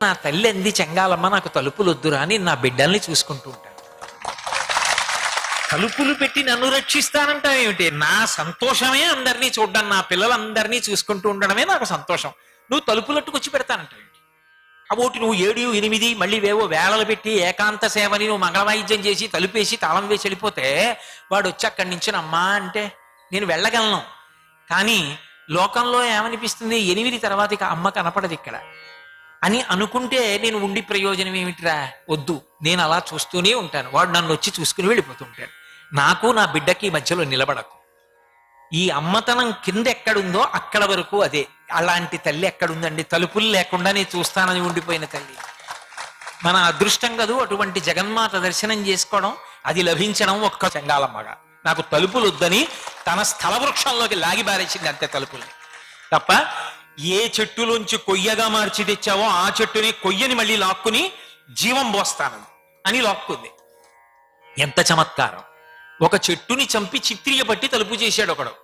నా తల్లి అంది చెంగాలమ్మ నాకు తలుపులు వద్దురా అని నా బిడ్డల్ని చూసుకుంటూ ఉంటాను. తలుపులు పెట్టి నన్ను రక్షిస్తానంటావు ఏమిటి? నా సంతోషమే అందరినీ చూడడం, నా పిల్లలందరినీ చూసుకుంటూ ఉండడమే నాకు సంతోషం. నువ్వు తలుపులట్టుకొచ్చి పెడతానంటావు ఏమిటి? అబోటి నువ్వు 7, 8 మళ్ళీ వేవో వేళలు పెట్టి ఏకాంత సేవని నువ్వు మంగళవాయిద్యం చేసి తలుపేసి తాళం వేసి వెళ్ళిపోతే వాడు వచ్చి అక్కడి నుంచి అమ్మా అంటే నేను వెళ్ళగలను. కానీ లోకంలో ఏమనిపిస్తుంది? 8 తర్వాత ఇక అమ్మ కనపడదు ఇక్కడ అని అనుకుంటే నేను ఉండి ప్రయోజనం ఏమిటిరా? వద్దు, నేను అలా చూస్తూనే ఉంటాను. వాడు నన్ను వచ్చి చూసుకుని వెళ్ళిపోతుంటాడు. నాకు నా బిడ్డకి మధ్యలో నిలబడకు. ఈ అమ్మతనం కింద ఎక్కడుందో అక్కడ వరకు అదే. అలాంటి తల్లి ఎక్కడుందండి? తలుపులు లేకుండానే చూస్తానని ఉండిపోయిన తల్లి. మన అదృష్టం కదూ అటువంటి జగన్మాత దర్శనం చేసుకోవడం, అది లభించడం. ఒక్క చెంగాలమ్మగా నాకు తలుపులు వద్దని తన స్థల వృక్షంలోకి లాగి బారేసింది అంతే తలుపుల్ని. తప్ప ఏ చెట్టులోంచి కొయ్యగా మార్చి తెచ్చావో ఆ చెట్టుని కొయ్యని మళ్ళీ లాక్కుని జీవం పోస్తాను అని లాక్కుంది. ఎంత చమత్కారం! ఒక చెట్టుని చంపి చిత్రియ పట్టి తలుపు చేశాడు ఒకడు.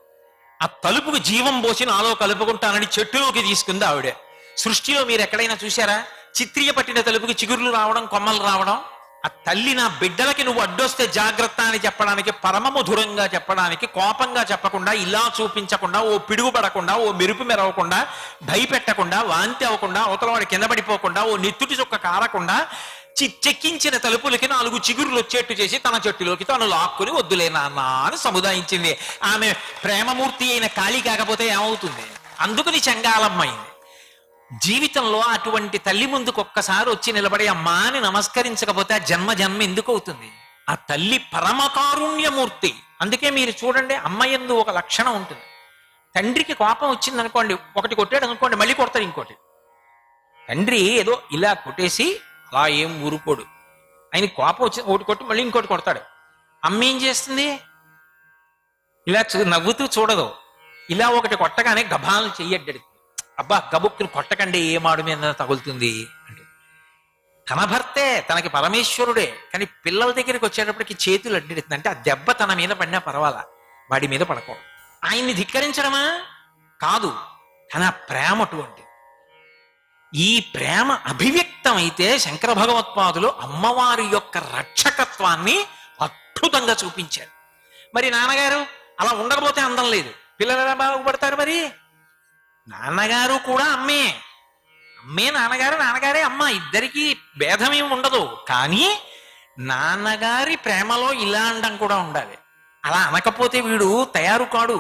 ఆ తలుపుకు జీవం పోసి నాలో కలుపుకుంటానని చెట్టులోకి తీసుకుంది ఆవిడే. సృష్టిలో మీరు ఎక్కడైనా చూశారా చిత్రియ పట్టిన తలుపుకి చిగురులు రావడం, కొమ్మలు రావడం? ఆ తల్లి నా బిడ్డలకి నువ్వు అడ్డొస్తే జాగ్రత్త అని చెప్పడానికి, పరమ మధురంగా చెప్పడానికి, కోపంగా చెప్పకుండా, ఇలా చూపించకుండా, ఓ పిడుగు పడకుండా, ఓ మెరుపు మెరవకుండా, భయపెట్టకుండా, వాంతి అవ్వకుండా, అవతలవాడి కింద పడిపోకుండా, ఓ నెత్తుటి చుక్క కారకుండా చెక్కించిన తలుపులకి 4 చిగురులు వచ్చేట్టు చేసి తన చెట్టులోకి తను లాక్కుని వద్దులే నాన్న అని సముదాయించింది. ఆమె ప్రేమమూర్తి అయిన కాళీ కాకపోతే ఏమవుతుంది? అందుకని చెంగాలమ్మైంది. జీవితంలో అటువంటి తల్లి ముందుకు ఒక్కసారి వచ్చి నిలబడి అమ్మా అని నమస్కరించకపోతే ఆ జన్మ ఎందుకు అవుతుంది? ఆ తల్లి పరమకారుణ్యమూర్తి. అందుకే మీరు చూడండి, అమ్మయందు ఒక లక్షణం ఉంటుంది. తండ్రికి కోపం వచ్చింది అనుకోండి, ఒకటి కొట్టాడు అనుకోండి, మళ్ళీ కొడతాడు ఇంకోటి. తండ్రి ఏదో ఇలా కొట్టేసి అలా ఏం ఊరుకోడు. ఆయన కోపం వచ్చి ఒకటి కొట్టి మళ్ళీ ఇంకోటి కొడతాడు. అమ్మ ఏం చేస్తుంది? ఇలా నవ్వుతూ చూడదు. ఇలా ఒకటి కొట్టగానే గభాలను చెయ్యడ్డది. అబ్బా గబుక్కుని కొట్టకండి, ఏ మాడు మీద తగులుతుంది అంటే. తన భర్తే, తనకి పరమేశ్వరుడే, కానీ పిల్లల దగ్గరికి వచ్చేటప్పటికి చేతులు అడ్డెడుతుంది. అంటే ఆ దెబ్బ తన మీద పడినా పర్వాలా, వాడి మీద పడకూడదు. ఆయన్ని ధిక్కరించడమా? కాదు. కానీ ఆ ప్రేమ అటువంటి. ఈ ప్రేమ అభివ్యక్తమైతే శంకర భగవత్పాదులు అమ్మవారి యొక్క రక్షకత్వాన్ని అద్భుతంగా చూపించారు. మరి నాన్నగారు అలా ఉండకపోతే అందం లేదు. పిల్లలు ఎలా బాగుపడతారు? మరి నాన్నగారు కూడా అమ్మే, అమ్మే నాన్నగారు, నాన్నగారే అమ్మ, ఇద్దరికీ భేదమేమి ఉండదు. కానీ నాన్నగారి ప్రేమలో ఇలా అనడం కూడా ఉండాలి. అలా అనకపోతే వీడు తయారు కాడు.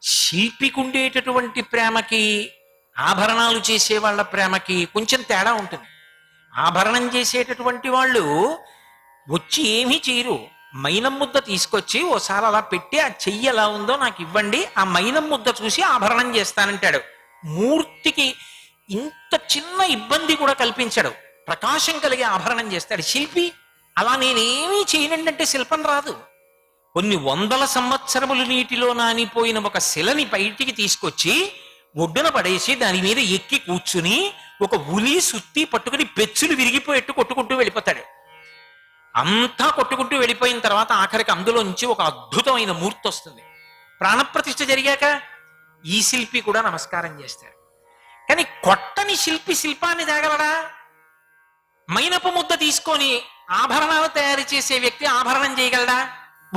శిల్పికుండేటటువంటి ప్రేమకి, ఆభరణాలు చేసే వాళ్ళ ప్రేమకి కొంచెం తేడా ఉంటుంది. ఆభరణం చేసేటటువంటి వాళ్ళు వచ్చి ఏమీ చేయరు. మైనం ముద్ద తీసుకొచ్చి ఓసారి అలా పెట్టి ఆ చెయ్యి ఎలా ఉందో నాకు ఇవ్వండి, ఆ మైనం ముద్ద చూసి ఆభరణం చేస్తానంటాడు. మూర్తికి ఇంత చిన్న ఇబ్బంది కూడా కల్పించాడు. ప్రకాశం కలిగే ఆభరణం చేస్తాడు. శిల్పి అలా నేనేమీ చేయనండి అంటే శిల్పం రాదు. కొన్ని 100 సంవత్సరములు నీటిలో నానిపోయిన ఒక శిలని బయటికి తీసుకొచ్చి ఒడ్డున పడేసి దాని మీద ఎక్కి కూర్చుని ఒక ఉలి సుత్తి పట్టుకుని పెచ్చులు విరిగిపోయేట్టు కొట్టుకుంటూ వెళ్ళిపోతాడు. అంతా కొట్టుకుంటూ వెళ్ళిపోయిన తర్వాత ఆఖరికి అందులోంచి ఒక అద్భుతమైన మూర్తి వస్తుంది. ప్రాణప్రతిష్ఠ జరిగాక ఈ శిల్పి కూడా నమస్కారం చేస్తాడు. కానీ కొట్టని శిల్పి శిల్పాన్ని తేగలడా? మైనపు ముద్ద తీసుకొని ఆభరణాలు తయారు చేసే వ్యక్తి ఆభరణం చేయగలడా?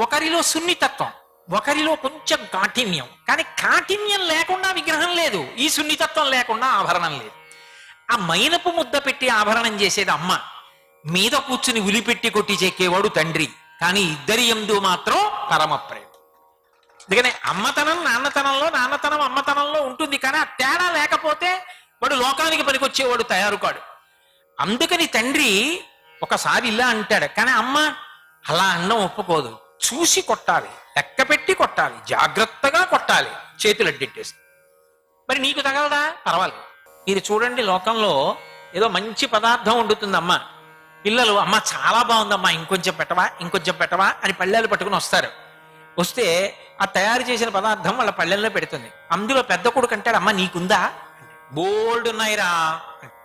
ఒకరిలో సున్నితత్వం, ఒకరిలో కొంచెం కాఠిన్యం. కానీ కాఠిన్యం లేకుండా విగ్రహం లేదు, ఈ సున్నితత్వం లేకుండా ఆభరణం లేదు. ఆ మైనపు ముద్ద పెట్టి ఆభరణం చేసేది అమ్మ, మీద కూర్చుని ఉలిపెట్టి కొట్టి చెక్కేవాడు తండ్రి. కానీ ఇద్దరి యందు మాత్రం పరమ ప్రేమ. అందుకనే అమ్మతనం నాన్నతనంలో, నాన్నతనం అమ్మతనంలో ఉంటుంది. కానీ ఆ తేడా లేకపోతే వాడు లోకానికి పనికొచ్చేవాడు తయారు కాడు. అందుకని తండ్రి ఒకసారి ఇలా అంటాడు, కానీ అమ్మ అలా అన్నం ఒప్పుకోదు. చూసి కొట్టాలి, లెక్క పెట్టి కొట్టాలి, జాగ్రత్తగా కొట్టాలి, చేతులు అడ్డెట్టేసి. మరి నీకు తగలదా? పర్వాలేదు. మీరు చూడండి, లోకంలో ఏదో మంచి పదార్థం వండుతుంది అమ్మ. పిల్లలు అమ్మ చాలా బాగుందమ్మా, ఇంకొంచెం పెట్టవా, ఇంకొంచెం పెట్టవా అని పళ్ళెలు పట్టుకుని వస్తారు. వస్తే ఆ తయారు చేసిన పదార్థం వాళ్ళ పళ్ళెల్లో పెడుతుంది. అందులో పెద్ద కొడుకు అంటాడు, అమ్మ నీకుందా? బోల్డ్ ఉన్నాయిరా,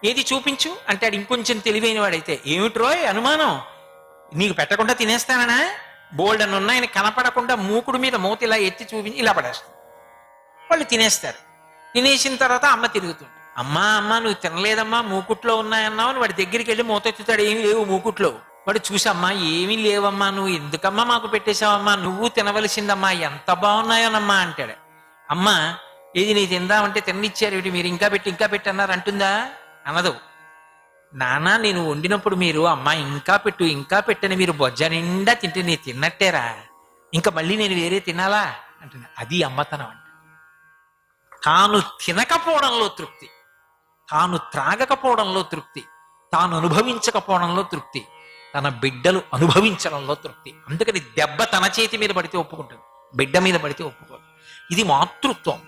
ఏది చూపించు అంటాడు. ఇంకొంచెం తెలివైన వాడైతే, ఏమిట్రోయ్ అనుమానం, నీకు పెట్టకుండా తినేస్తానా? బోల్డ్ అని ఉన్నాయని కనపడకుండా మూకుడు మీద మూత ఇలా ఎత్తి చూపించి ఇలా పడేస్తుంది. వాళ్ళు తినేస్తారు. తినేసిన తర్వాత అమ్మ తిరుగుతుంది. అమ్మా అమ్మా నువ్వు తినలేదమ్మా మూకుట్లో ఉన్నాయన్నావు అని వాడి దగ్గరికి వెళ్ళి మూతెత్తుతాడు, ఏమీ లేవు మూకుట్లో. వాడు చూసమ్మా ఏమీ లేవమ్మా, నువ్వు ఎందుకమ్మా మాకు పెట్టేశావమ్మా, నువ్వు తినవలసిందమ్మా, ఎంత బాగున్నాయోనమ్మా అంటాడు. అమ్మా ఏది నీ తిందామంటే తిన్నిచ్చారు ఏమిటి, మీరు ఇంకా పెట్టి అన్నారు అంటుందా? అనదు. నాన్న నేను వండినప్పుడు మీరు అమ్మా ఇంకా పెట్టని మీరు బొజ్జ నిండా తింటే నేను తిన్నట్టేరా, ఇంకా మళ్ళీ నేను వేరే తినాలా అంటుంది. అది అమ్మతనం అంటే. తాను తినకపోవడంలో తృప్తి, తాను త్రాగకపోవడంలో తృప్తి, తాను అనుభవించకపోవడంలో తృప్తి, తన బిడ్డలు అనుభవించడంలో తృప్తి. అందుకని దెబ్బ తన చేతి మీద పడితే ఒప్పుకుంటుంది, బిడ్డ మీద పడితే ఒప్పుకోదు. ఇది మాతృత్వం.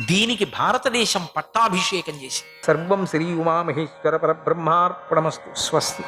దీనికి భారతదేశం పట్టాభిషేకం చేసి. సర్వం శ్రీ ఉమామహేశ్వర పరబ్రహ్మార్పణమస్తు. స్వస్తి.